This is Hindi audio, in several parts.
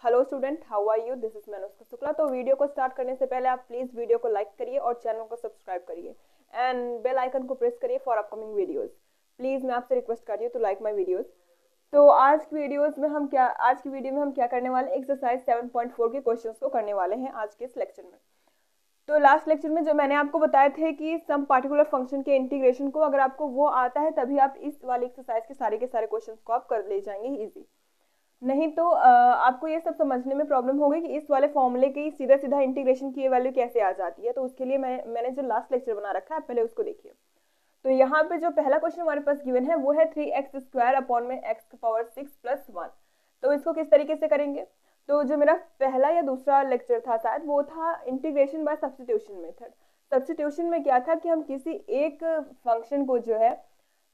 Hello student, how are you? This is Manoj Shukla. तो वीडियो को स्टार्ट करने से पहले आप प्लीज वीडियो को लाइक करिए और चैनल को सब्सक्राइब करिए एंड बेल आइकन को प्रेस करिए फॉर अपकमिंग वीडियोस। प्लीज मैं आपसे रिक्वेस्ट कर रही हूँ टू लाइक माय वीडियोस। तो आज की वीडियो में हम क्या करने वाले हैं, एक्सरसाइज 7.4 के क्वेश्चंस को करने वाले हैं आज के इस लेक्चर में। तो लास्ट लेक्चर में जो मैंने आपको बताया थे कि सम पार्टिकुलर फंक्शन के इंटीग्रेशन को अगर आपको वो आता है तभी आप इस वाली एक्सरसाइज के सारे क्वेश्चंस को आप कर ले जाएंगे इजी। नहीं तो आपको ये सब समझने में प्रॉब्लम होगी कि इस वाले फॉर्मूले की सीधा सीधा इंटीग्रेशन की वैल्यू कैसे आ जाती है। तो उसके लिए मैंने जो लास्ट लेक्चर बना रखा है पहले उसको देखिए। तो यहाँ पे जो पहला क्वेश्चन हमारे पास गिवन है वो है 3x² अपॉन में x⁴ प्लस 1। तो इसको किस तरीके से करेंगे? तो जो मेरा पहला या दूसरा लेक्चर था शायद वो था integration by substitution method. Substitution में क्या था कि हम किसी एक फंक्शन को जो है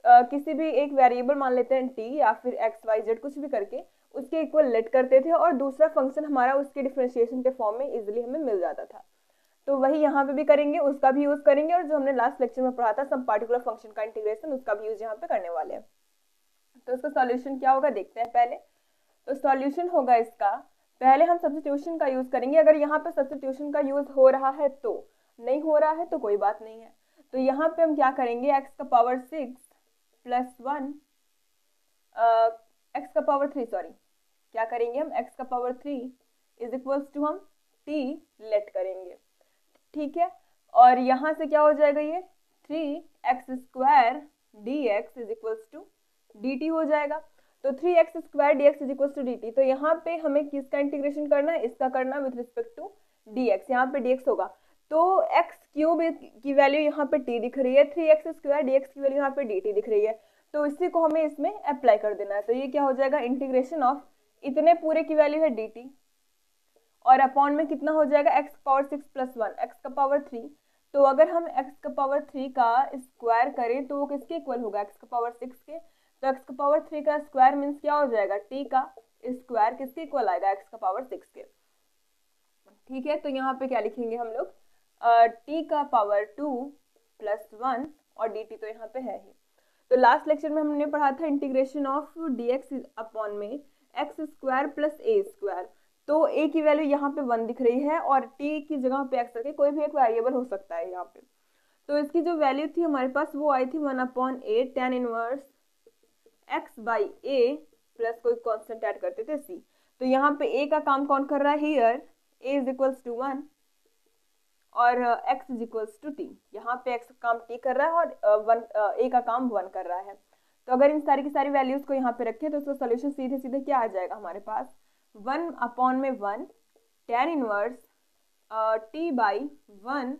किसी भी एक वेरिएबल मान लेते हैं t या फिर x y z कुछ भी करके उसके इक्वल लेट करते थे और दूसरा फंक्शन हमारा उसके डिफरेंशिएशन के फॉर्म में इजीली हमें मिल जाता था। तो वही यहाँ पे भी करेंगे, उसका भी यूज करेंगे और जो हमने लास्ट लेक्चर में पढ़ा था सम पार्टिकुलर फंक्शन का इंटीग्रेशन उसका भी यूज यहाँ पे करने वाले हैं। तो इसका सॉल्यूशन क्या होगा देखते हैं पहले। तो सॉल्यूशन होगा इसका, पहले हम सब्स्टिट्यूशन का यूज करेंगे। अगर यहाँ पे सब्स्टिट्यूशन का यूज हो रहा है तो, नहीं हो रहा है तो कोई बात नहीं है। तो यहाँ पे हम क्या करेंगे, x⁴ प्लस 1 x⁴ सॉरी क्या करेंगे हम x⁴ इज इक्वल्स टू हम t लेट करेंगे, ठीक है। और यहाँ से क्या हो जाएगा, ये 3x² dx is equals to dt हो जाएगा। तो 3x² dx is equals to dt। तो यहाँ पे हमें किसका इंटीग्रेशन करना है, इसका करना विथ रिस्पेक्ट टू dx। यहाँ पे dx होगा तो x³ की वैल्यू यहाँ पे t दिख रही है, 3x² dx की वैल्यू यहाँ पे dt दिख रही है। तो इसी को हमें इसमें अप्लाई कर देना है। तो ये क्या हो जाएगा, इंटीग्रेशन ऑफ इतने पूरे की वैल्यू है dt और अपॉन में कितना हो जाएगा x⁴ प्लस 1 x⁴। तो अगर हम x⁴ का स्क्वायर करें तो वो किसके इक्वल होगा, x⁴ के। तो x⁴ का स्क्वायर मीन्स क्या हो जाएगा, t का स्क्वायर किसके इक्वल आएगा, x⁴ के, ठीक है। तो यहाँ पे क्या लिखेंगे हम लोग, t⁴ प्लस 1 और dt तो यहाँ पे है ही। तो लास्ट लेक्चर में हमने पढ़ा था इंटीग्रेशन ऑफ dx अपॉन में x² प्लस a²। तो a की वैल्यू यहाँ पे 1 दिख रही है और t की जगह पे x रखे, कोई भी एक वेरिएबल हो सकता है यहाँ पे। तो इसकी जो वैल्यू थी हमारे पास वो आई थी 1/a tan inverse x by a plus कोई कांस्टेंट ऐड करते थे c। तो यहाँ पे a का काम कौन कर रहा है, here a is equals to 1 और x is equals to t। यहाँ पे x काम t कर रहा है और a का काम 1 कर रहा है। तो अगर इन सारी की सारी वैल्यूज को यहाँ पे रखें तो उसका सोल्यूशन सीधे सीधे क्या आ जाएगा हमारे पास, 1/1 tan inverse t by 1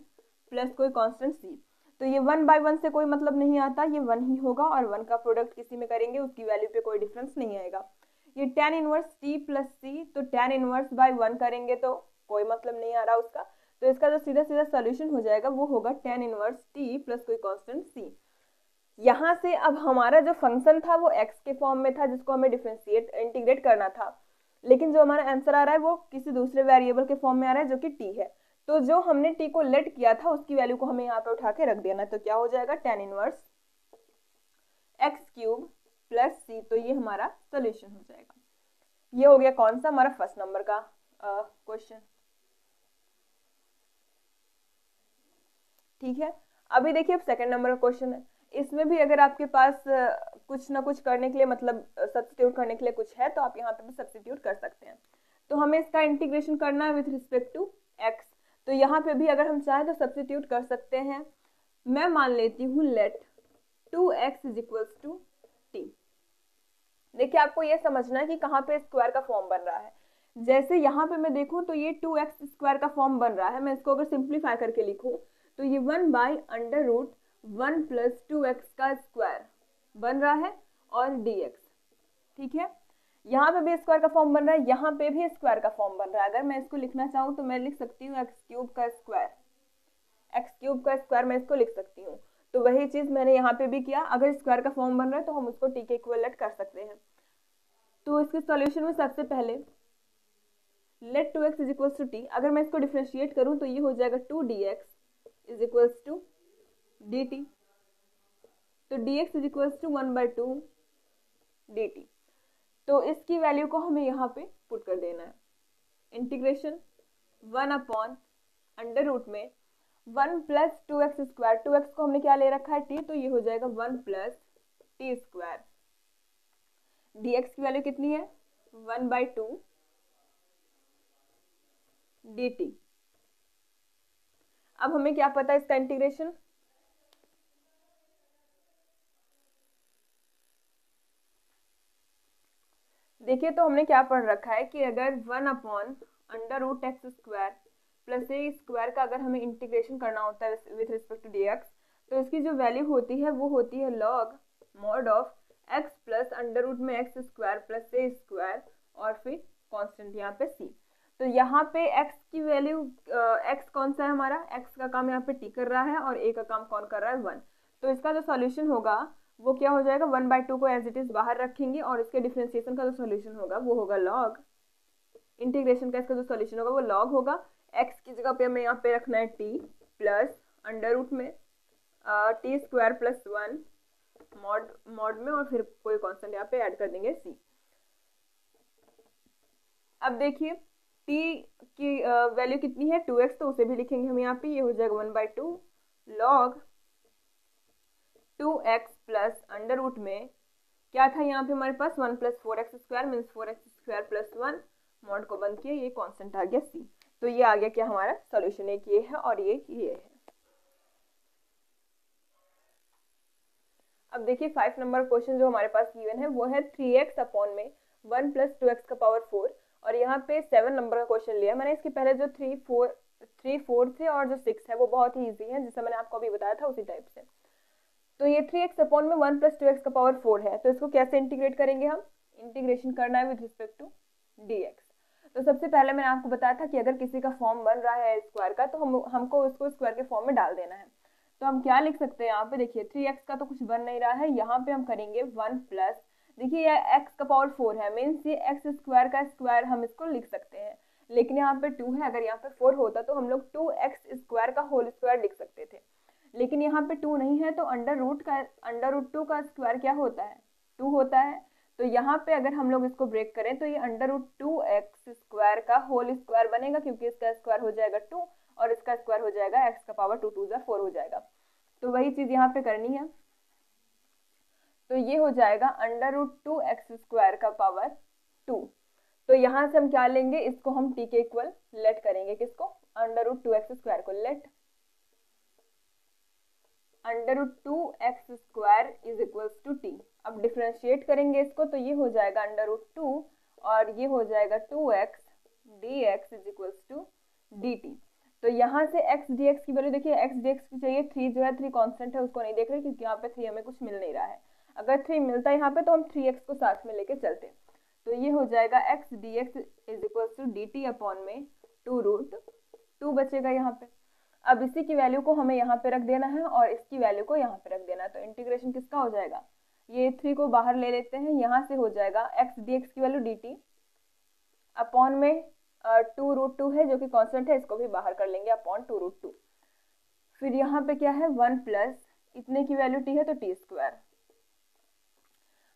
plus कोई कांस्टेंट c। तो ये 1/1 से कोई मतलब नहीं आता, ये 1 ही होगा और 1 का प्रोडक्ट किसी में करेंगे उसकी वैल्यू पे कोई डिफरेंस नहीं आएगा। ये tan inverse t plus c, तो tan इनवर्स बाई 1 करेंगे तो कोई मतलब नहीं आ रहा उसका। तो इसका जो सीधा सीधा सोल्यूशन हो जाएगा वो होगा tan इनवर्स t प्लस कोई कांस्टेंट c। यहाँ से अब हमारा जो फंक्शन था वो x के फॉर्म में था जिसको हमें डिफरेंशिएट इंटीग्रेट करना था, लेकिन जो हमारा आंसर आ रहा है वो किसी दूसरे वेरिएबल के फॉर्म में आ रहा है जो कि t है। तो जो हमने t को लेट किया था उसकी वैल्यू को हमें यहाँ पे उठा के रख देना। तो क्या हो जाएगा, tan inverse x³ plus c। तो ये हमारा सोल्यूशन हो जाएगा। ये हो गया कौन सा, हमारा फर्स्ट नंबर का क्वेश्चन, ठीक है। अभी देखिए अब सेकंड नंबर का क्वेश्चन है। इसमें भी अगर आपके पास कुछ ना कुछ करने के लिए मतलब सब्स्टिट्यूट करने के लिए कुछ है तो आप यहाँ पे भी सब्स्टिट्यूट कर सकते हैं। तो हमें इसका इंटीग्रेशन करना है विथ रिस्पेक्ट टू x। तो यहाँ पे भी अगर हम चाहें तो सब्स्टिट्यूट कर सकते हैं। मैं मान लेती हूँ let 2x is equals to t। देखिए आपको ये समझना है कि कहाँ पे स्क्वायर का फॉर्म बन रहा है। जैसे यहाँ पे मैं देखूँ तो ये 2x² का फॉर्म बन रहा है। मैं इसको अगर सिंप्लीफाई करके लिखूँ तो ये 1/√1 प्लस 2x का स्क्वायर बन रहा है और dx, ठीक है। यहाँ पे भी स्क्वायर का फॉर्म बन रहा है, यहाँ पे भी स्क्वायर का फॉर्म बन रहा है। अगर मैं इसको लिखना चाहूँ तो मैं लिख सकती हूँ x³ का स्क्वायर, x³ का स्क्वायर मैं इसको लिख सकती हूँ। तो वही चीज मैंने यहाँ पे भी किया। अगर स्क्वायर का फॉर्म बन रहा है तो हम उसको t के इक्विवेलेंट कर सकते हैं। तो इसके सॉल्यूशन में सबसे पहले let 2x is equals to t, अगर मैं इसको डिफरेंशिएट करूँ तो ये हो जाएगा 2dx is equals to dt। तो dx is equals to 1/2 dt। तो इसकी वैल्यू को हमें यहाँ पे पुट कर देना है। इंटीग्रेशन 1/अंडर रूट में 1 प्लस 2x², 2x को हमने क्या ले रखा है t, तो ये हो जाएगा 1 प्लस t²। dx की वैल्यू कितनी है 1/2 dt। अब हमें क्या पता है इसका इंटीग्रेशन, देखिए तो हमने क्या पढ़ रखा है कि अगर 1/√x² प्लस ए स्क्वायर का अगर हमें इंटीग्रेशन करना होता है विथ रिस्पेक्ट टू dx, तो इसकी जो वैल्यू होती है वो होती है log mod of x plus √x² plus a square और फिर कांस्टेंट यहाँ पे c। तो यहाँ पे x की वैल्यू x कौन सा है हमारा, x का काम यहाँ पे t कर रहा है और a का काम कौन कर रहा है 1। तो इसका जो सॉल्यूशन होगा वो क्या हो जाएगा, 1/2 को एज इट इज बाहर रखेंगे और इसके डिफरेंशिएशन का जो सॉल्यूशन होगा वो होगा log, इंटीग्रेशन का इसका जो सॉल्यूशन होगा वो log होगा, x की जगह पे हमें यहाँ पे रखना है t प्लस अंडर रूट में t² प्लस 1 मॉड में और फिर कोई कांस्टेंट यहाँ पे ऐड कर देंगे c। अब देखिए t की वैल्यू कितनी है 2x, तो उसे भी लिखेंगे हम यहाँ पे, ये हो जाएगा 1/2 log 2x plus under root में क्या था यहाँ पे हमारे पास 1 plus 4x² means 4x² plus 1 mod को बंद किया, ये कांस्टेंट आ गया c। तो ये आ गया क्या हमारा सॉल्यूशन, एक ये है और ये है। अब देखिए 5 नंबर क्वेश्चन जो हमारे पास गिवन है वो है 3x अपॉन में 1 प्लस 2x का पावर 4, और यहाँ पे 7 नंबर का क्वेश्चन लिया। मैंने इसके पहले जो 3, 4 थे और जो 6 है वो बहुत ही ईजी है, जिससे मैंने आपको अभी बताया था उसी टाइप से। तो ये 3x अपॉन में 1 प्लस 2x का पावर 4 है, तो इसको कैसे इंटीग्रेट करेंगे हम, इंटीग्रेशन करना है विद रिस्पेक्ट टू dx। तो सबसे पहले मैंने आपको बताया था कि अगर किसी का फॉर्म बन रहा है स्क्वायर का तो हमको उसको स्क्वायर के फॉर्म में डाल देना है। तो हम क्या लिख सकते हैं यहाँ पे, देखिए 3x का तो कुछ बन नहीं रहा है, यहाँ पे हम करेंगे 1 प्लस, देखिए ये x का पावर 4 है मीन्स ये x² का स्क्वायर हम इसको लिख सकते हैं, लेकिन यहाँ पे 2 है, अगर यहाँ पे 4 होता तो हम लोग 2x² का होल स्क्वायर लिख सकते थे, लेकिन यहाँ पे 2 नहीं है तो अंडर रूट 2 का स्क्वायर क्या होता है 2 होता है। तो यहाँ पे अगर हम लोग इसको ब्रेक करें तो ये अंडर√2x² का होल स्क्वायर बनेगा, क्योंकि इसका स्क्वायर हो जाएगा 2 और इसका स्क्वायर हो जाएगा x का पावर 2 2 4 हो जाएगा। तो वही चीज यहाँ पे करनी है, तो ये हो जाएगा अंडर√2x² का पावर 2। तो यहाँ से हम क्या लेंगे, इसको हम t के इक्वल लेट करेंगे, किसको, अंडर√2x² को, लेट अंडर√2x² इज इक्वल्स टू t। अब डिफरेंशिएट करेंगे इसको तो ये हो जाएगा अंडर√2 और ये हो जाएगा 2x dx is equals to dt। तो यहाँ से x dx की वैल्यू देखिए, x dx की चाहिए 3 जो है 3 कांस्टेंट है उसको नहीं देख रहे क्योंकि यहाँ पे 3 हमें कुछ मिल नहीं रहा है, अगर 3 मिलता है यहाँ पे तो हम 3x को साथ में लेके चलते। तो ये हो जाएगा x dx is equals to dt upon में 2√2 बचेगा यहाँ पे। अब इसी की वैल्यू को हमें यहाँ पे रख देना है और इसकी वैल्यू को यहाँ पे रख देना है, तो इंटीग्रेशन किसका हो जाएगा, ये 3 को बाहर ले लेते हैं, यहाँ से हो जाएगा x dx की वैल्यू dt अपॉन में 2√2 है जो कि कांस्टेंट है, इसको भी बाहर कर लेंगे अपॉन 2√2। फिर यहाँ पे क्या है 1 प्लस इतने की वैल्यू t है तो t²।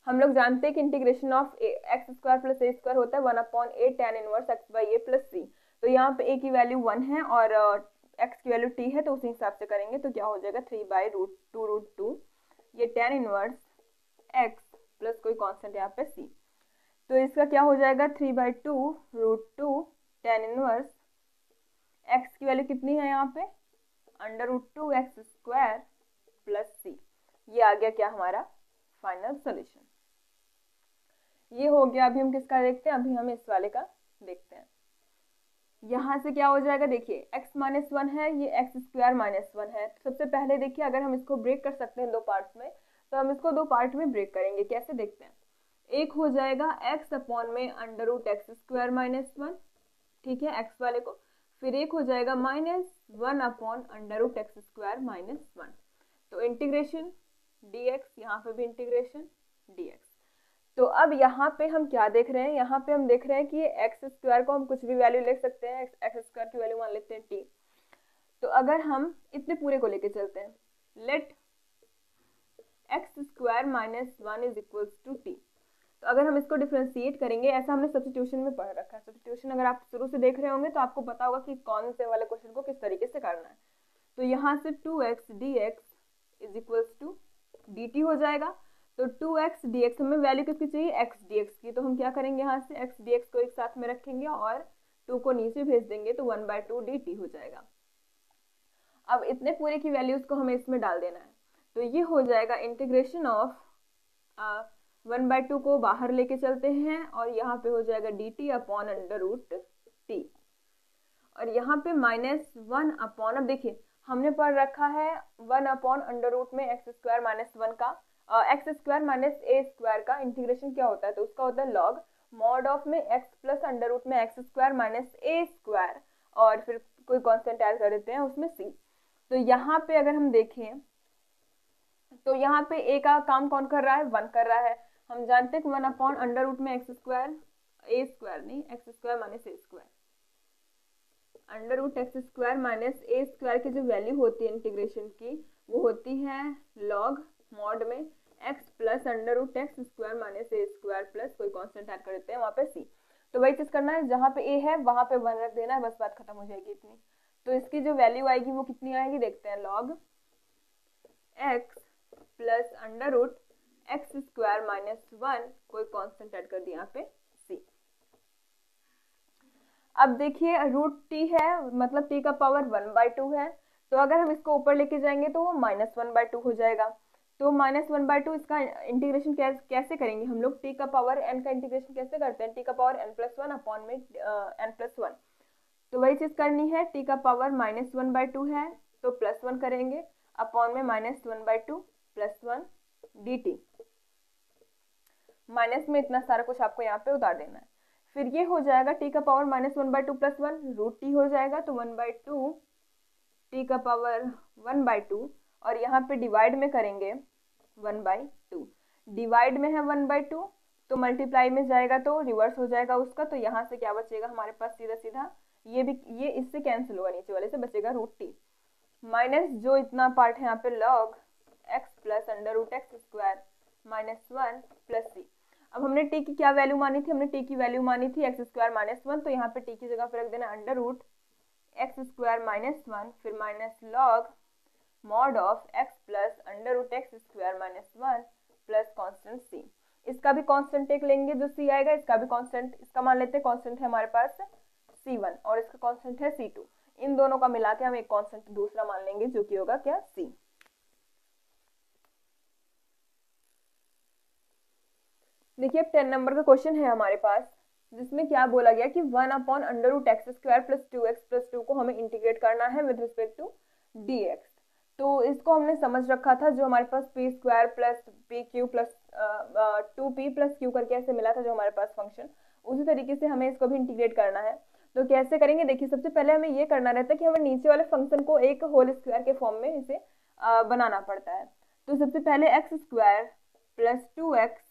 हम लोग जानते हैं कि integration of x² plus a² होता है 1/a tan inverse x/a plus c। तो यहाँ पे a की वैल्यू 1 है और x की वैल्यू t है, तो उसी हिसाब से करेंगे तो क्या हो जाएगा 3/2√2, ये tan इनवर्स x प्लस कोई कांस्टेंट यहाँ पे c। तो इसका क्या हो जाएगा 3/2√2 tan इनवर्स x की वैल्यू कितनी है यहाँ पे अंडर√2x² प्लस c। ये आ गया क्या हमारा फाइनल सोल्यूशन। ये हो गया। अभी हम किसका देखते हैं, अभी हम इस वाले का देखते हैं। यहाँ से क्या हो जाएगा, देखिए x - 1 है, ये x² - 1 है। सबसे पहले देखिए अगर हम इसको ब्रेक कर सकते हैं दो पार्ट्स में तो हम इसको दो पार्ट में ब्रेक करेंगे, कैसे देखते हैं। एक हो जाएगा x अपॉन में अंडर√x² - 1, ठीक है x वाले को, फिर एक हो जाएगा -1 अपॉन अंडर√x² - 1। तो इंटीग्रेशन dx, यहाँ पे भी इंटीग्रेशन dx। तो अब यहाँ पे हम क्या देख रहे हैं, यहाँ पे हम देख रहे हैं कि ये x² को हम कुछ भी वैल्यू ले सकते हैं, x² की वैल्यू मान लेते हैं t। तो अगर हम इतने पूरे को लेके चलते हैं, let x² - 1 is equals to t। तो अगर हम इसको डिफ्रेंशिएट करेंगे, ऐसा हमने सब्स्टिट्यूशन में पढ़ रखा है। सब्स्टिट्यूशन अगर आप शुरू से देख रहे होंगे तो आपको पता होगा कि कौन से वाले क्वेश्चन को किस तरीके से करना है। तो यहाँ से 2x dx is equals to dt हो जाएगा। तो 2x dx हमें वैल्यू किसकी चाहिए, x dx की। तो हम क्या करेंगे, यहाँ से x dx को एक साथ में रखेंगे और 2 को नीचे भेज देंगे, तो 1/2 dt हो जाएगा। अब इतने पूरे की वैल्यूज को हमें इसमें डाल देना है। तो ये हो जाएगा इंटीग्रेशन ऑफ 1/2 को बाहर लेके चलते हैं और यहाँ पे हो जाएगा dt upon under root t, और यहाँ पे -1 अपॉन, अब देखिए हमने पढ़ रखा है 1 अपॉन अंडर रूट में x स्क्वायर माइनस 1 का x square minus a square का इंटीग्रेशन क्या होता है, तो उसका होता है लॉग मॉड ऑफ में x प्लस अंडर रूट में x square minus a square, और फिर कोई कांस्टेंट ऐड कर देते हैं उसमें c। तो यहाँ पे अगर हम देखें तो यहाँ पे a का काम कौन कर रहा है, 1 कर रहा है। हम जानते हैं कि 1 अपॉन अंडर रूट में x स्क्वायर, a स्क्वायर नहीं, x square minus a square, under root x square minus a square की जो वैल्यू होती है इंटीग्रेशन की, वो होती है लॉग मॉड में x plus under root x square minus a square plus कोई कांस्टेंट ऐड कर देते हैं वहाँ पे c। तो वही चीज करना है, जहाँ पे a है वहाँ पे 1 रख देना है, बस बात खत्म हो जाएगी इतनी। तो इसकी जो वैल्यू आएगी वो कितनी आएगी, देखते हैं, log x plus under root x square minus 1 कोई कांस्टेंट ऐड कर दिया यहाँ पे c। अब देखिए रूट टी है, मतलब टी का पावर 1/2 है, तो अगर हम इसको ऊपर लेके जाएंगे तो वो -1/2 हो जाएगा। तो -1/2 इसका इंटीग्रेशन कैसे करेंगे हम लोग, टी का पावर n का इंटीग्रेशन कैसे करते हैं, टी का पावर n+1 अपॉन में n+1। तो वही चीज करनी है, टी का पावर -1/2 है तो +1 करेंगे अपॉन में -1/2 +1 dt। माइनस में इतना सारा कुछ आपको यहाँ पे उतार देना है। फिर ये हो जाएगा टी का पावर -1/2 +1 रूट टी हो जाएगा, तो 1/2 टी का पावर 1/2, और यहाँ पे डिवाइड में करेंगे 1/2, डिवाइड में है 1/2 तो मल्टीप्लाई में जाएगा तो रिवर्स हो जाएगा उसका। तो यहाँ से क्या बचेगा हमारे पास, सीधा सीधा ये इससे कैंसिल होगा, नीचे वाले से बचेगा रूट टी माइनस जो इतना पार्ट है यहाँ पे log x plus under root x square -1 + c। अब हमने t की क्या वैल्यू मानी थी, हमने t की वैल्यू मानी थी x स्क्वायर -1, तो यहाँ पे t की जगह पे रख देना अंडर रूट एक्स स्क्वायर -1 फिर minus log mod of x plus under root x square -1 plus constant c। इसका भी कॉन्स्टेंट एक लेंगे जो c आएगा, इसका भी कॉन्स्टेंट, इसका मान लेते हैं कॉन्स्टेंट है हमारे पास c1 और इसका कॉन्स्टेंट है c2, इन दोनों का मिला के हम एक कॉन्स्टेंट दूसरा मान लेंगे जो कि होगा क्या, c। देखिए अब 10 नंबर का क्वेश्चन है हमारे पास, जिसमें क्या बोला गया कि 1 upon under root x square plus 2x plus 2 को हमें इंटीग्रेट करना है विद रिस्पेक्ट टू dx। तो इसको हमने समझ रखा था, जो हमारे पास p square plus p q plus 2p plus q करके ऐसे मिला था जो हमारे पास फंक्शन, उसी तरीके से हमें इसको भी इंटीग्रेट करना है। तो कैसे करेंगे, देखिए सबसे पहले हमें ये करना रहता है कि हमें नीचे वाले फंक्शन को एक होल स्क्वायर के फॉर्म में इसे बनाना पड़ता है। तो सबसे पहले x square plus 2x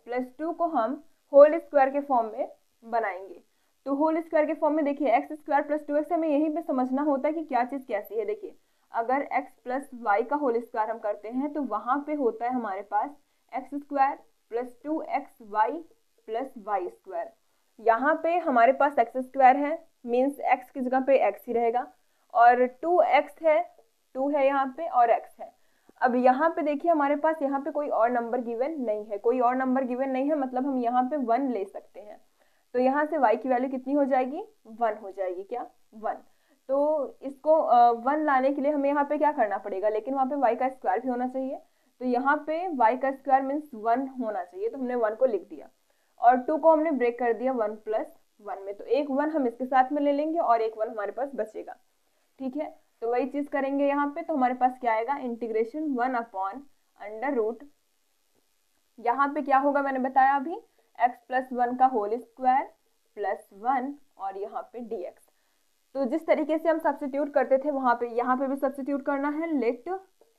plus 2 को हम होल स्क्वायर के फॉर्म में बनाएंगे। तो होल स्क्वायर के फॉर्म में देखिए एक्स स्क्वायर प्लस 2x हमें यहीं पे समझना होता है कि क्या चीज कैसी है। देखिए अगर x प्लस वाई का होल स्क्वायर हम करते हैं तो वहां पे होता है हमारे पास एक्स स्क्वायर प्लस 2xy प्लस वाई स्क्वायर। यहाँ पे हमारे पास एक्स स्क्वायर है, मीन्स x की जगह पे x ही रहेगा, और 2x है, 2 है यहाँ पे और x है। अब यहाँ पे देखिए हमारे पास यहाँ पे कोई और नंबर गिवन नहीं है, कोई और नंबर गिवन नहीं है, मतलब हम यहाँ पे 1 ले सकते हैं। तो यहाँ से y की वैल्यू कितनी हो जाएगी, 1 हो जाएगी, क्या 1। तो इसको 1 लाने के लिए हमें यहाँ पे क्या करना पड़ेगा, लेकिन वहाँ पे y का स्क्वायर भी होना चाहिए। तो यहाँ पे y का स्क्वायर मीन्स 1 होना चाहिए, तो हमने 1 को लिख दिया और 2 को हमने ब्रेक कर दिया 1 + 1 में। तो एक 1 हम इसके साथ में ले लेंगे और एक 1 हमारे पास बचेगा, ठीक है। तो वही चीज करेंगे यहाँ पे, तो हमारे पास क्या आएगा, इंटीग्रेशन 1 अपॉन अंडर रूट, यहाँ पे क्या होगा मैंने बताया अभी, x प्लस 1 का होल स्क्वायर प्लस 1 और यहाँ पे dx। तो जिस तरीके से हम सब्स्टिट्यूट करते थे वहां पे यहाँ पे भी सब्स्टिट्यूट करना है। Let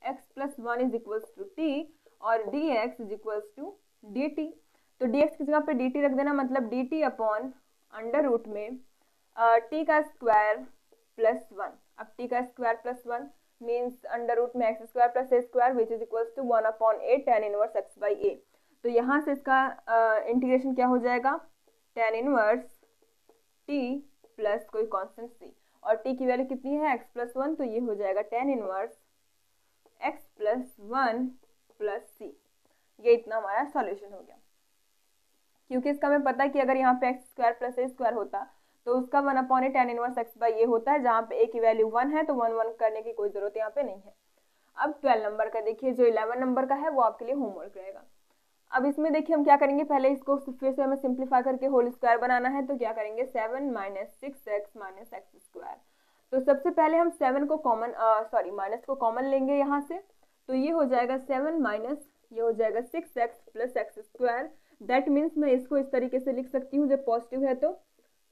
x plus 1 is equals to t और dx is equals to dt। तो dx की जगह पे dt रख देना, मतलब dt अपॉन अंडर रूट में t का स्क्वायर प्लस 1। अब t का square plus 1 means under root में x square plus a square which is equals to 1 upon a tan inverse x by a। तो यहाँ से इसका इंटीग्रेशन क्या हो जाएगा, tan इनवर्स t प्लस कोई कांस्टेंट c, और t की वैल्यू कितनी है x+1, तो ये हो जाएगा tan inverse x+1 plus c। ये इतना हमारा सॉल्यूशन हो गया। क्योंकि इसका हमें पता है कि अगर यहाँ पे x² प्लस a² होता तो उसका 1/a tan inverse x by a होता है, जहाँ पे a की वैल्यू 1 है तो 1 1 करने की कोई जरूरत यहाँ पे नहीं है। अब 12 नंबर का देखिए, जो 11 नंबर का है वो आपके लिए होमवर्क रहेगा। अब इसमें देखिए हम क्या करेंगे, पहले इसको फिर से हमें सिंप्लीफाई करके होल स्क्वायर बनाना है। तो क्या करेंगे, 7 माइनस 6x माइनस x²। तो सबसे पहले हम 7 को कॉमन माइनस को कॉमन लेंगे यहाँ से, तो ये हो जाएगा 7 माइनस ये हो जाएगा 6x plus x²। That means मैं इसको इस तरीके से लिख सकती हूँ, जब पॉजिटिव है तो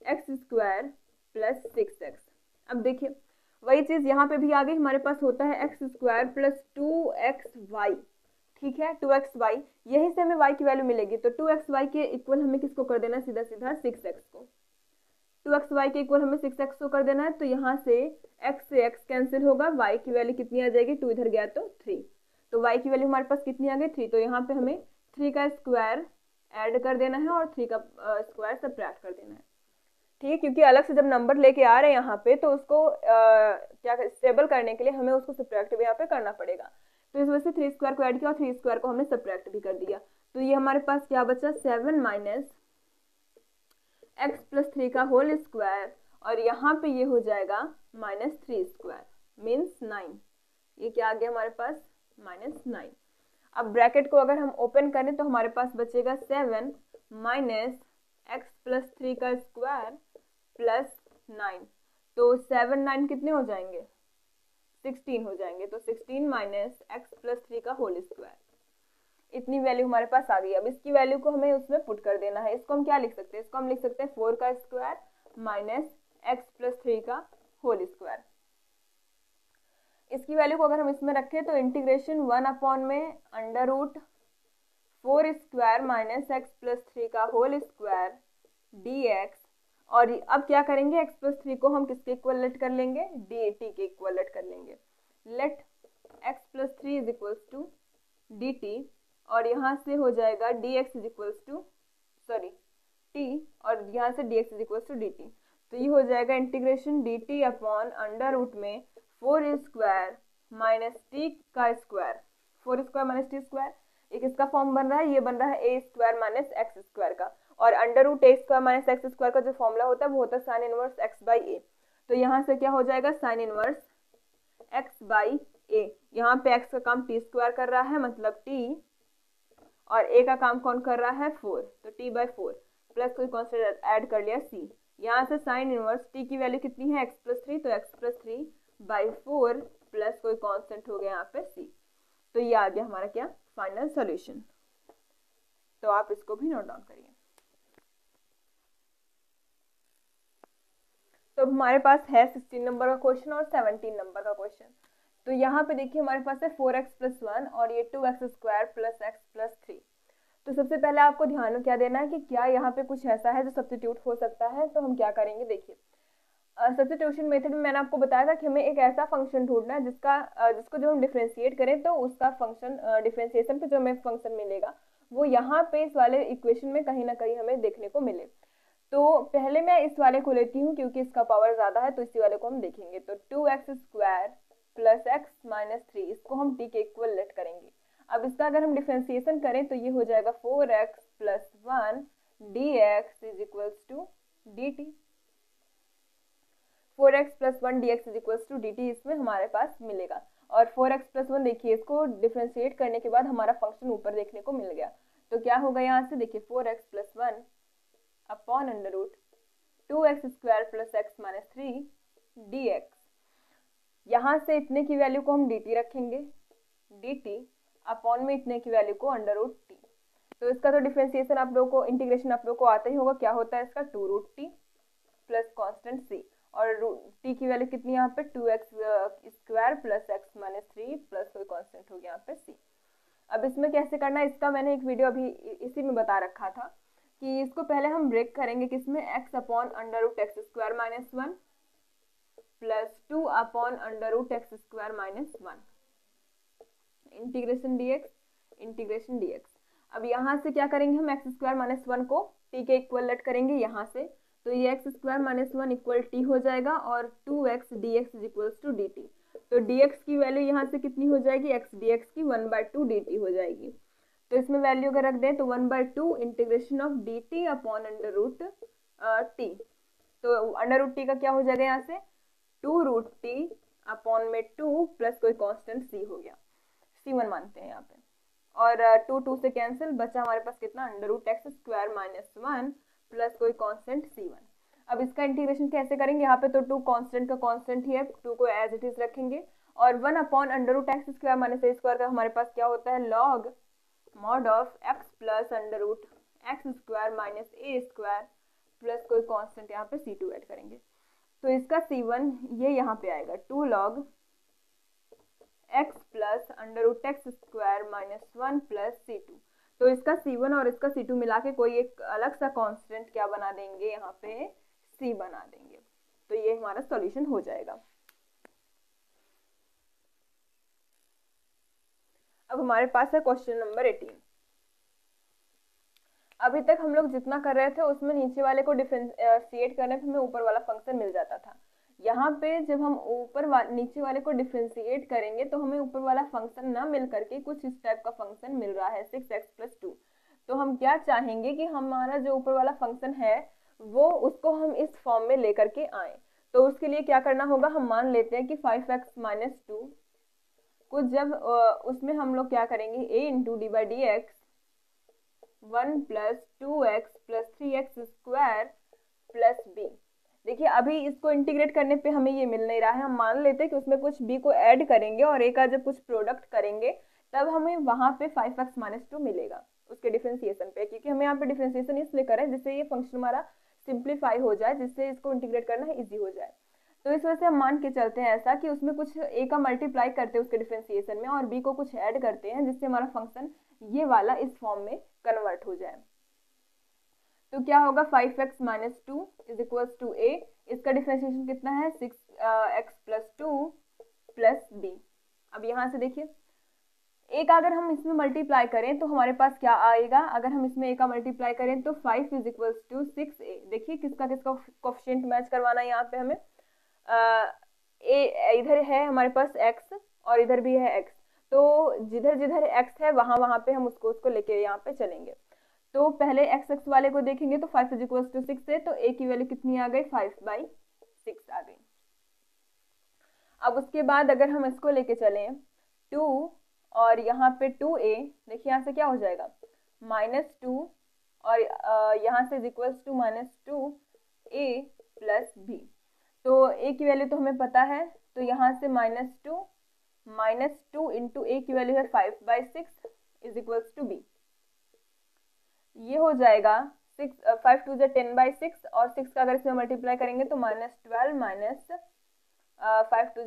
x² प्लस 6x। अब देखिए वही चीज यहाँ पे भी आ गई, हमारे पास होता है x² प्लस 2xy, ठीक है 2xy, यही से हमें y की वैल्यू मिलेगी। तो 2xy के इक्वल हमें किसको कर देना है, सीधा सीधा 6x को। 2xy के इक्वल हमें 6x को कर देना है। तो यहाँ से x से x कैंसिल होगा, y की वैल्यू कितनी आ जाएगी, 2 इधर गया तो 3, तो y की वैल्यू हमारे पास कितनी आ गई 3। तो यहाँ पे हमें 3 का स्क्वायर ऐड कर देना है और 3 का स्क्वायर सबट्रैक्ट कर देना है, ठीक है। क्योंकि अलग से जब नंबर लेके आ रहे हैं यहाँ पे तो उसको क्या स्टेबल करने के लिए हमें उसको सबट्रैक्ट भी यहाँ पे करना पड़ेगा। तो इस वजह से 3² को ऐड किया और 3² को हमने सबट्रैक्ट भी कर दिया। तो ये हमारे पास क्या बचा, 7 माइनस x प्लस 3 का होल स्क्वायर, और यहाँ पे ये हो जाएगा -3² मीन्स 9। ये क्या आ गया हमारे पास, -9। अब ब्रैकेट को अगर हम ओपन करें तो हमारे पास बचेगा 7 माइनस x प्लस 3 का स्क्वायर प्लस 9। तो 7 9 कितने हो जाएंगे, 16 हो जाएंगे। तो 16 माइनस x प्लस 3 का होल स्क्वायर, इतनी वैल्यू हमारे पास आ गई। अब इसकी वैल्यू को हमें उसमें पुट कर देना है। इसको हम क्या लिख सकते हैं, इसको हम लिख सकते हैं 4 का स्क्वायर माइनस x प्लस 3 का होल स्क्वायर। इसकी वैल्यू को अगर हम इसमें रखें तो इंटीग्रेशन 1 में under root 4 square minus x plus 3 का होल स्क्वायर dx। और अब क्या करेंगे, x प्लस 3 को हम किसके इक्वल लेट कर लेंगे, dt के इक्वल लेट कर लेंगे। Let x plus 3 is equals to dt, और यहाँ से हो जाएगा dx is equals to t, और यहाँ से dx is equals to dt। तो ये हो जाएगा integration dt upon under root में 4 स्क्वायर माइनस t का square, 4 square minus t square, एक इसका फॉर्म बन रहा है, ये बन रहा है a square minus x square का, और under root a square minus x square का जो फॉर्मूला होता है वो होता है sine inverse x by a। तो यहाँ से क्या हो जाएगा, sine inverse x by a। यहाँ पे x का काम t स्क्वायर कर रहा है मतलब t, और a का काम कौन कर रहा है 4, तो t बाई 4 प्लस कोई कॉन्स्टेंट ऐड कर लिया c। यहाँ से साइन इनवर्स t की वैल्यू कितनी है x प्लस 3, तो x प्लस 3 बाई 4 प्लस कोई कांस्टेंट हो गया यहाँ पे c। तो ये आ गया हमारा क्या, फाइनल सॉल्यूशन। तो आप इसको भी नोट डाउन करिए। तो हमारे पास है 16 नंबर का क्वेश्चन और 17 नंबर का क्वेश्चन। तो यहाँ पे देखिए हमारे पास है 4x प्लस 1 और ये 2x square plus x plus 3। तो सबसे पहले आपको ध्यान में क्या देना है कि क्या यहाँ पे कुछ ऐसा है जो सब्स्टिट्यूट हो सकता है। तो हम क्या करेंगे, देखिए सब्स्टिट्यूशन मेथड में मैंने आपको बताया था कि हमें एक ऐसा फंक्शन ढूंढना है जिसको जो हम डिफरेंशिएट करें तो उसका फंक्शन डिफरेंशिएशन पे जो हमें फंक्शन मिलेगा वो यहाँ पे इस वाले इक्वेशन में कहीं ना कहीं हमें देखने को मिले। तो पहले मैं इस वाले को लेती हूँ क्योंकि इसका पावर ज्यादा है, तो इसी वाले को हम देखेंगे। तो 2x square plus x minus 3, इसको हम t के इक्वल लेट करेंगे। अब इसका अगर हम डिफरेंशिएशन करें तो ये हो जाएगा 4x plus 1 dx is equals to dt। 4x plus 1 dx is equals to dt इसमें हमारे पास मिलेगा। और 4x प्लस 1 देखिए, इसको डिफरेंशिएट करने के बाद हमारा फंक्शन ऊपर देखने को मिल गया। तो क्या होगा यहाँ से, देखिए 4x plus 1 upon under root 2x square plus x minus 3 dx। यहाँ से इतने की वैल्यू को हम dt रखेंगे, dt अपॉन में इतने की वैल्यू को अंडर रूट t। तो इसका तो डिफरेंशिएशन आप लोगों को, इंटीग्रेशन आप लोगों को आता ही होगा। क्या होता है इसका, 2 root t plus constant c, और t की वैल्यू कितनी यहाँ पे 2x square plus x minus 3 plus कोई कॉन्स्टेंट हो गया यहाँ पे c। अब इसमें कैसे करना है, इसका मैंने एक वीडियो अभी इसी में बता रखा था कि इसको पहले हम ब्रेक करेंगे किसमें, x upon under root x square minus 1 plus 2 upon under root x square minus 1 integration dx। अब यहाँ से क्या करेंगे हम एक्स स्क्वायर माइनस वन को टी के इक्वल लेट करेंगे यहाँ से, तो ये x square minus one equal t हो जाएगा और 2x dx is equals to dt। तो dx की वैल्यू यहाँ से कितनी हो जाएगी, x dx की 1/2 dt हो जाएगी। तो इसमें वैल्यू अगर रख दें तो 1/2 integration of dt upon under root t. तो अंडर रूट टी का क्या हो जाएगा यहाँ से 2√t अपॉन में 2 प्लस कोई कांस्टेंट c हो गया, c1 मानते हैं यहाँ पे, और 2 से कैंसिल, बचा हमारे पास कितना under root x square minus one plus कोई कांस्टेंट c1। अब इसका इंटीग्रेशन कैसे करेंगे, यहाँ पे तो 2 कांस्टेंट का कांस्टेंट ही है, 2 को एज इट इज रखेंगे, और 1 upon under root x square minus a square का हमारे पास क्या होता है log mod of x plus under root x square minus a square plus कोई कांस्टेंट यहाँ पे c2 ऐड करेंगे। तो इसका c1 ये यहाँ पे आएगा 2 log x plus under root x square minus one plus c2। तो इसका c1 और इसका c2 मिला के कोई एक अलग सा कांस्टेंट क्या बना देंगे, यहाँ पे c बना देंगे। तो ये हमारा सॉल्यूशन हो जाएगा। अब हमारे पास है क्वेश्चन नंबर 18। अभी तक हम लोग जितना कर रहे थे उसमें नीचे वाले को डिफरेंशिएट करने पे हमें ऊपर वाला फंक्शन मिल जाता था। यहाँ पे जब हम नीचे वाले को डिफरेंशिएट करेंगे तो हमें ऊपर वाला फंक्शन ना मिल करके कुछ इस टाइप का फंक्शन मिल रहा है 6x + 2। तो हम क्या चाहेंगे कि हमारा जो ऊपर वाला फंक्शन है वो उसको हम इस फॉर्म में लेकर के आए। तो उसके लिए क्या करना होगा, हम मान लेते हैं कि 5x - 2 को जब उसमें हम लोग क्या करेंगे a × d/dx 1 + 2x + 3x square plus b। देखिए अभी इसको इंटीग्रेट करने पे हमें ये मिल नहीं रहा है, हम मान लेते हैं कि उसमें कुछ b को ऐड करेंगे और a का जब कुछ प्रोडक्ट करेंगे तब हमें वहां पे 5x - 2 मिलेगा उसके डिफरेंशिएशन पे, क्योंकि हमें यहाँ पे डिफरेंशिएशन इसलिए करें जिससे ये फंक्शन हमारा सिंप्लीफाई हो जाए, जिससे इसको इंटीग्रेट करना इजी हो जाए। तो इस वजह से हम मान के चलते हैं ऐसा कि उसमें कुछ a का मल्टीप्लाई करते हैं उसके डिफरेंशिएशन में और b को कुछ ऐड करते हैं जिससे हमारा फंक्शन ये वाला इस फॉर्म में कन्वर्ट हो जाए। तो क्या होगा 5x - 2 is equals to a, इसका डिफरेंशिएशन कितना है 6x + 2 प्लस b। अब यहाँ से देखिए a का अगर हम इसमें मल्टीप्लाई करें तो हमारे पास क्या आएगा, अगर हम इसमें a का मल्टीप्लाई करें तो 5 इज इक्वल्स टू 6a। देखिए किसका किसका कोएफिशिएंट मैच करवाना है यहाँ पे हमें, a इधर है हमारे पास x और इधर भी है x, तो जिधर जिधर x है वहां वहां पे हम उसको लेके यहाँ पे चलेंगे। तो पहले x वाले को देखेंगे तो 5 = 6 है, तो a की वैल्यू कितनी आ गई 5/6 आ गई। अब उसके बाद अगर हम इसको लेके चलें 2 और यहाँ पे 2a, देखिए यहाँ से क्या हो जाएगा -2 और यहाँ से -2a प्लस b। तो a की वैल्यू तो हमें पता है, तो यहाँ से -2 × a की वैल्यू है 5/6 इज इक्वल्स टू b। ये हो जाएगा 5 × 2 = 10/6 और 6 का अगर इसमें मल्टीप्लाई करेंगे तो -12 - 5 × 2 =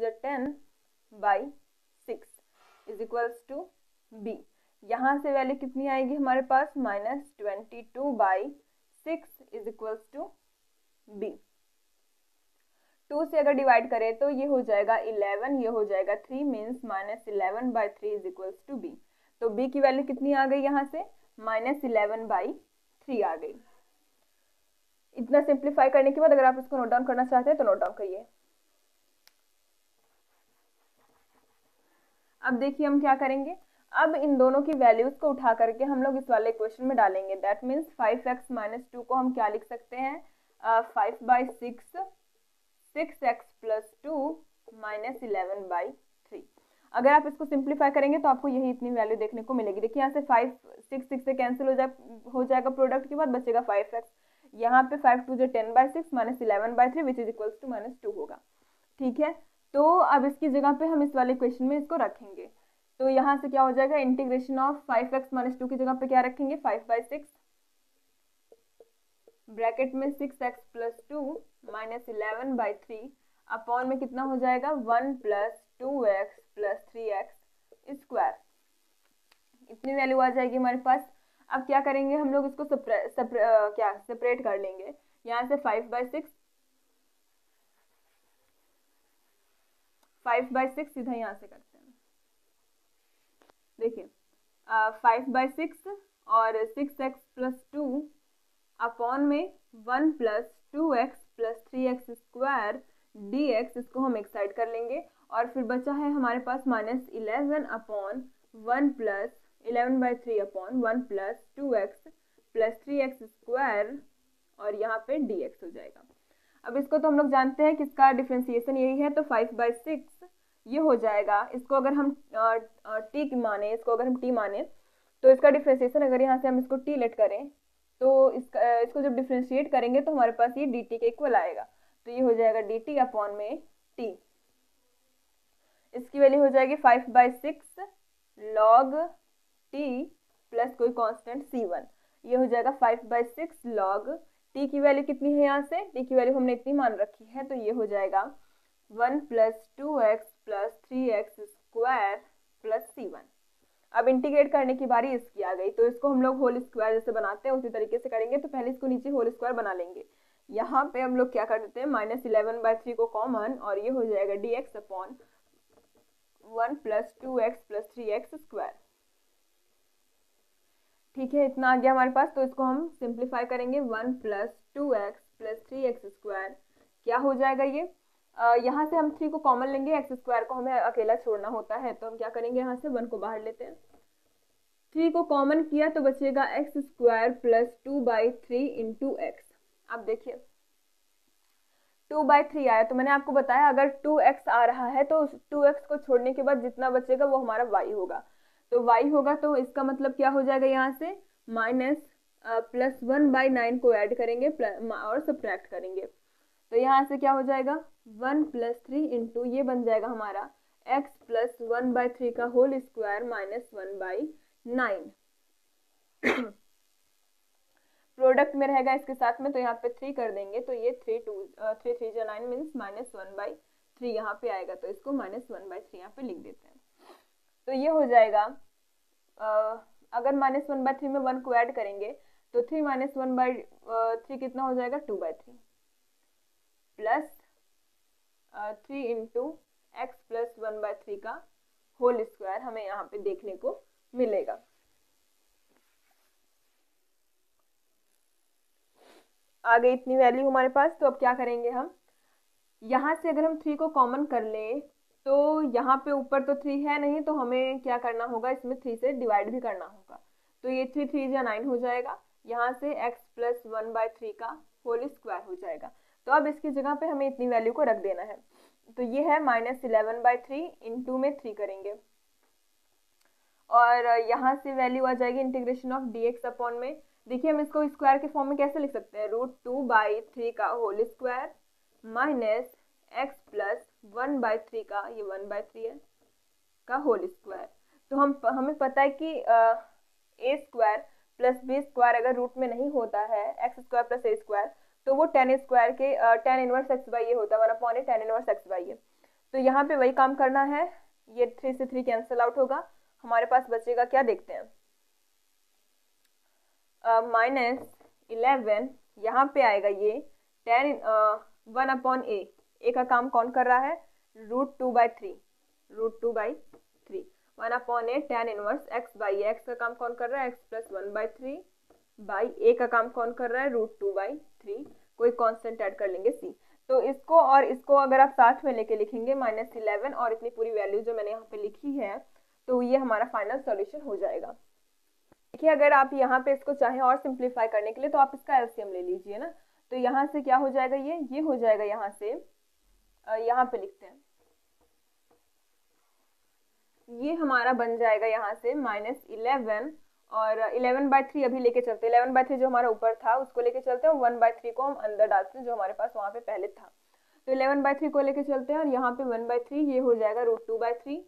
10/6 इज इक्वल्स टू b। यहाँ से वैल्यू कितनी आएगी हमारे पास -22/6 इज इक्वल्स टू b। 2 से अगर डिवाइड करें तो ये हो जाएगा 11, ये हो जाएगा 3 means -11/3 is equals to b। तो b की वैल्यू कितनी आ गई यहाँ से -11/3 आ गई। इतना सिंप्लीफाई करने के बाद अगर आप इसको नोट डाउन करना चाहते हैं तो नोट डाउन करिए। अब देखिए हम क्या करेंगे, अब इन दोनों की वैल्यूज को उठा करके हम लोग इस वाले क्वेश्चन में डालेंगे। दैट मीन्स 5x - 2 को हम क्या लिख सकते हैं 5/6 6x + 2 -11/3। अगर आप इसको सिंप्लीफाई करेंगे तो आपको यही इतनी वैल्यू देखने को मिलेगी। देखिए यहाँ से 5 6 से कैंसिल हो जाएगा प्रोडक्ट के बाद बचेगा 5x। यहाँ पे 5 × 2 = 10/6 -11/3 विच इज इक्वल्स टू -2 होगा। ठीक है, तो अब इसकी जगह पे हम इस वाले क्वेश्चन में इसको रखेंगे। तो यहाँ से क्या हो जाएगा इंटीग्रेशन ऑफ 5x - 2 की जगह पे क्या रखेंगे 5/6 ब्रैकेट में 6x + 2 -11/3 अपॉन में कितना हो जाएगा 1 + 2x + 3x स्क्वायर। इतनी वैल्यू आ जाएगी हमारे पास। अब क्या करेंगे हम लोग इसको सेपरेट कर लेंगे। यहाँ से 5/6 सीधा यहाँ से करते हैं। देखिए 5/6 और 6x प्लस 2 अपॉन में 1 plus 2x plus 3x square dx, इसको हम एक साइड कर लेंगे। और फिर बचा है हमारे पास -11 upon 1 plus 11/3 upon 1 plus 2x plus 3x square और यहाँ पे dx हो जाएगा। अब इसको तो हम लोग जानते हैं कि इसका डिफ्रेंसिएशन यही है, तो 5/6 ये हो जाएगा। इसको अगर हम t माने, इसको अगर हम t माने तो इसका डिफ्रेंसिएशन अगर यहाँ से हम इसको t लेट करें तो इसको जब डिफ्रेंशिएट करेंगे तो हमारे पास ये dt के इक्वल आएगा। तो ये हो जाएगा dt अपॉन में t, इसकी वैल्यू हो जाएगी 5/6 log t प्लस कोई कांस्टेंट c1। ये हो जाएगा 5/6 log t की वैल्यू कितनी है, यहाँ से t की वैल्यू हमने इतनी मान रखी है, तो ये हो जाएगा 1 plus 2x plus 3x square plus c1। अब इंटीग्रेट करने की बारी इसकी आ गई, तो इसको हम लोग होल स्क्वायर जैसे बनाते हैं उसी तरीके से करेंगे। तो पहले इसको नीचे होल स्क्वायर बना लेंगे। यहाँ पे हम लोग क्या कर देते हैं, -11/3 को कॉमन, और ये हो जाएगा dx upon 1 plus 2x plus 3x square. ठीक है, इतना आ गया हमारे पास। तो इसको हम सिंप्लीफाई करेंगे, 1 plus 2x plus 3x square क्या हो जाएगा ये, यहाँ से हम 3 को कॉमन लेंगे, एक्स स्क्वायर को हमें अकेला छोड़ना होता है, तो हम क्या करेंगे, यहाँ से 1 को बाहर लेते हैं। 3 को कॉमन किया तो बचेगा x square plus 2/3 into x. अब देखिए 2/3 आया, तो मैंने आपको बताया अगर 2x आ रहा है तो 2x को छोड़ने के बाद जितना बचेगा वो हमारा y होगा। तो y होगा, तो इसका मतलब क्या हो जाएगा, यहाँ से प्लस 1/9 को ऐड करेंगे और सब्ट्रैक्ट करेंगे। तो यहाँ से क्या हो जाएगा 1 प्लस 3 इंटू ये बन जाएगा हमारा x प्लस 1/3 का होल स्क्वायर माइनस 1/9। प्रोडक्ट में रहेगा इसके साथ में, तो यहाँ पे 3 कर देंगे, तो ये 3 3 जा 9 मीन्स -1/3 यहाँ पे आएगा। तो इसको -1/3 यहाँ पे लिख देते हैं। तो ये हो जाएगा, अगर -1/3 में 1 को ऐड करेंगे तो 3 - 1/3 कितना हो जाएगा, 2/3 प्लस 3 इंटू एक्स प्लस 1/3 का होल स्क्वायर हमें यहाँ पे देखने को मिलेगा। आ गई इतनी वैल्यू हमारे पास। तो अब क्या करेंगे हम, यहाँ से अगर हम 3 को कॉमन कर लें तो यहाँ पे ऊपर तो 3 है नहीं, तो हमें क्या करना होगा, इसमें 3 से डिवाइड भी करना होगा। तो ये 3 जा 9 हो जाएगा, यहाँ से x प्लस 1/3 का होल स्क्वायर हो जाएगा। तो अब इसकी जगह पे हमें इतनी वैल्यू को रख देना है। तो ये है -11/3 इंटू में 3 करेंगे और यहाँ से वैल्यू आ जाएगी इंटीग्रेशन ऑफ dx अपॉन में। देखिए हम इसको स्क्वायर के फॉर्म में कैसे लिख सकते हैं, √2/3 का whole square minus x plus 1/3 का, ये 1/3 है, का होल स्क्वायर। तो हमें पता है कि a square plus b square अगर रूट में नहीं होता है, x square plus a square, तो वो tan स्क्वायर के tan इनवर्स x/a होता है, 1/a tan इनवर्स x/a। तो यहाँ पे वही काम करना है, ये 3 से 3 कैंसिल आउट होगा, हमारे पास बचेगा क्या देखते हैं, -11 यहाँ पे आएगा, ये tan 1/a, a का काम कौन कर रहा है, √2/3 1/a tan inverse x/a, x का काम कौन कर रहा है, x प्लस 1/3 a का काम कौन कर रहा है, √2/3, कोई कांस्टेंट ऐड कर लेंगे c। तो इसको और इसको अगर आप साथ में लेके लिखेंगे -11 और इतनी पूरी वैल्यू जो मैंने यहाँ पे लिखी है, तो ये हमारा फाइनल सॉल्यूशन हो जाएगा। देखिए अगर आप यहाँ पे इसको चाहें और सिंप्लीफाई करने के लिए तो आप इसका एलसीएम ले लीजिए ना। तो यहाँ से क्या हो जाएगा, ये हो जाएगा, यहाँ से यहाँ पे लिखते हैं, ये हमारा बन जाएगा यहाँ से -11 और 11/3 अभी लेके चलते हैं, 11/3 जो हमारा ऊपर था उसको लेके चलते हैं, 1/3 को हम अंदर डालते हैं जो हमारे पास वहाँ पे पहले था। तो 11/3 को लेके चलते हैं और यहाँ पे 1/3, ये हो जाएगा √2/3,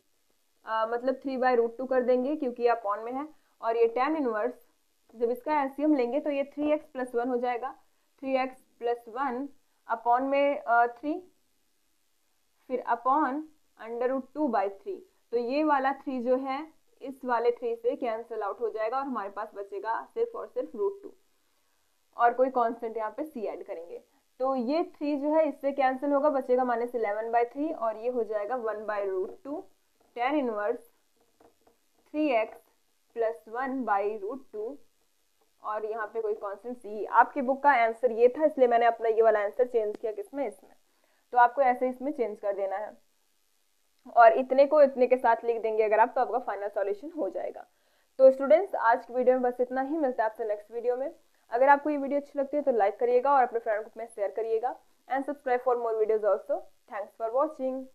मतलब 3/√2 कर देंगे क्योंकि ये अपॉन में है। और ये tan इनवर्स, जब इसका एलसीएम लेंगे तो ये 3x प्लस 1 हो जाएगा, 3x प्लस 1 अपॉन में 3, फिर अपॉन √2/3। तो ये वाला 3 जो है इस वाले 3 से कैंसिल आउट हो जाएगा और हमारे पास बचेगा सिर्फ और सिर्फ √2 और कोई कांस्टेंट यहाँ पे c ऐड करेंगे। तो ये 3 जो है इससे कैंसिल होगा, बचेगा -11/3 और ये हो जाएगा 1/√2 tan इनवर्स 3x प्लस 1/√2 और यहाँ पे कोई कांस्टेंट सी। आपकी बुक का आंसर ये था, इसलिए मैंने अपना ये वाला आंसर चेंज किया किसमें, इसमें। तो आपको ऐसे इसमें चेंज कर देना है और इतने को इतने के साथ लिख देंगे अगर आप, तो आपका फाइनल सॉल्यूशन हो जाएगा। तो स्टूडेंट्स आज की वीडियो में बस इतना ही, मिलता है आपसे नेक्स्ट वीडियो में। अगर आपको ये वीडियो अच्छी लगती है तो लाइक करिएगा और अपने फ्रेंड ग्रुप में शेयर करिएगा and subscribe for more videos also. Thanks for watching.